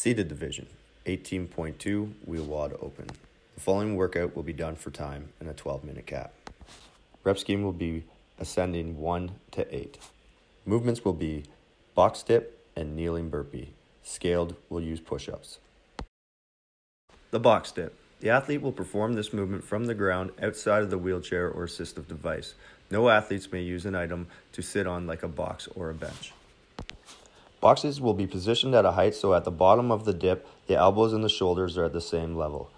Seated division, 18.2 WheelWOD open. The following workout will be done for time in a 12-minute cap. Rep scheme will be ascending 1 to 8. Movements will be box dip and kneeling burpee. Scaled will use push-ups. The box dip. The athlete will perform this movement from the ground outside of the wheelchair or assistive device. No athletes may use an item to sit on like a box or a bench. Boxes will be positioned at a height so at the bottom of the dip, the elbows and the shoulders are at the same level.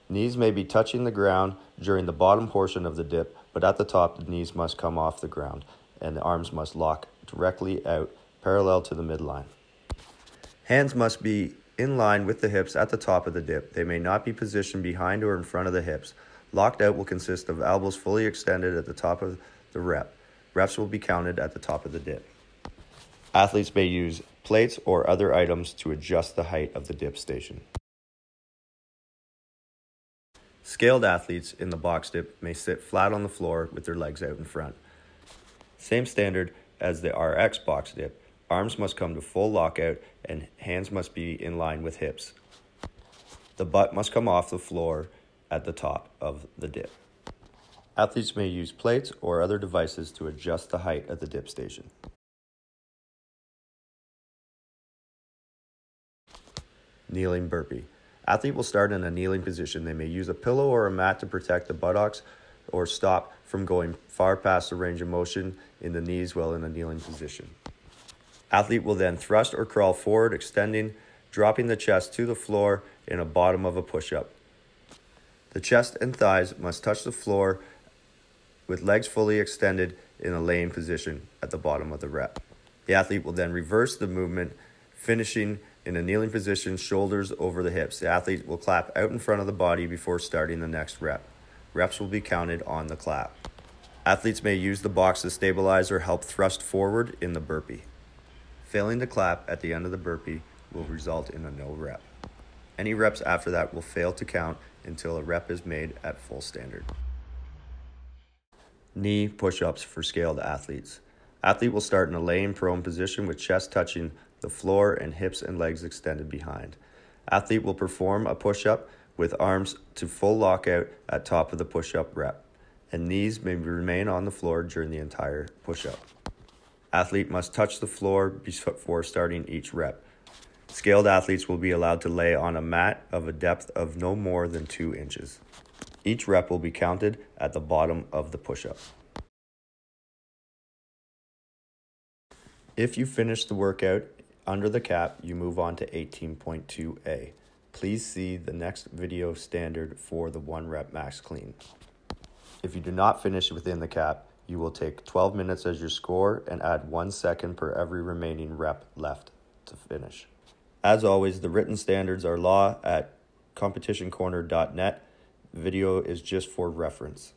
Knees may be touching the ground during the bottom portion of the dip, but at the top the knees must come off the ground and the arms must lock directly out parallel to the midline. Hands must be in line with the hips at the top of the dip. They may not be positioned behind or in front of the hips. Locked out will consist of elbows fully extended at the top of the rep. Reps will be counted at the top of the dip. Athletes may use plates or other items to adjust the height of the dip station. Scaled athletes in the box dip may sit flat on the floor with their legs out in front. Same standard as the RX box dip. Arms must come to full lockout and hands must be in line with hips. The butt must come off the floor at the top of the dip. Athletes may use plates or other devices to adjust the height of the dip station. Kneeling burpee. Athlete will start in a kneeling position. They may use a pillow or a mat to protect the buttocks or stop from going far past the range of motion in the knees while in a kneeling position. Athlete will then thrust or crawl forward, extending, dropping the chest to the floor in a bottom of a push-up. The chest and thighs must touch the floor with legs fully extended in a laying position at the bottom of the rep. The athlete will then reverse the movement, finishing in a kneeling position, shoulders over the hips. The athlete will clap out in front of the body before starting the next rep. Reps will be counted on the clap. Athletes may use the box to stabilize or help thrust forward in the burpee. Failing to clap at the end of the burpee will result in a no rep. Any reps after that will fail to count until a rep is made at full standard. Knee push-ups for scaled athletes. Athlete will start in a laying prone position with chest touching the floor and hips and legs extended behind. Athlete will perform a push-up with arms to full lockout at top of the push-up rep, and knees may remain on the floor during the entire push-up. Athlete must touch the floor before starting each rep. Scaled athletes will be allowed to lay on a mat of a depth of no more than 2 inches. Each rep will be counted at the bottom of the push-up. If you finish the workout under the cap, you move on to 18.2A. Please see the next video standard for the 1 rep max clean. If you do not finish within the cap, you will take 12 minutes as your score and add 1 second per every remaining rep left to finish. As always, the written standards are law at competitioncorner.net. Video is just for reference.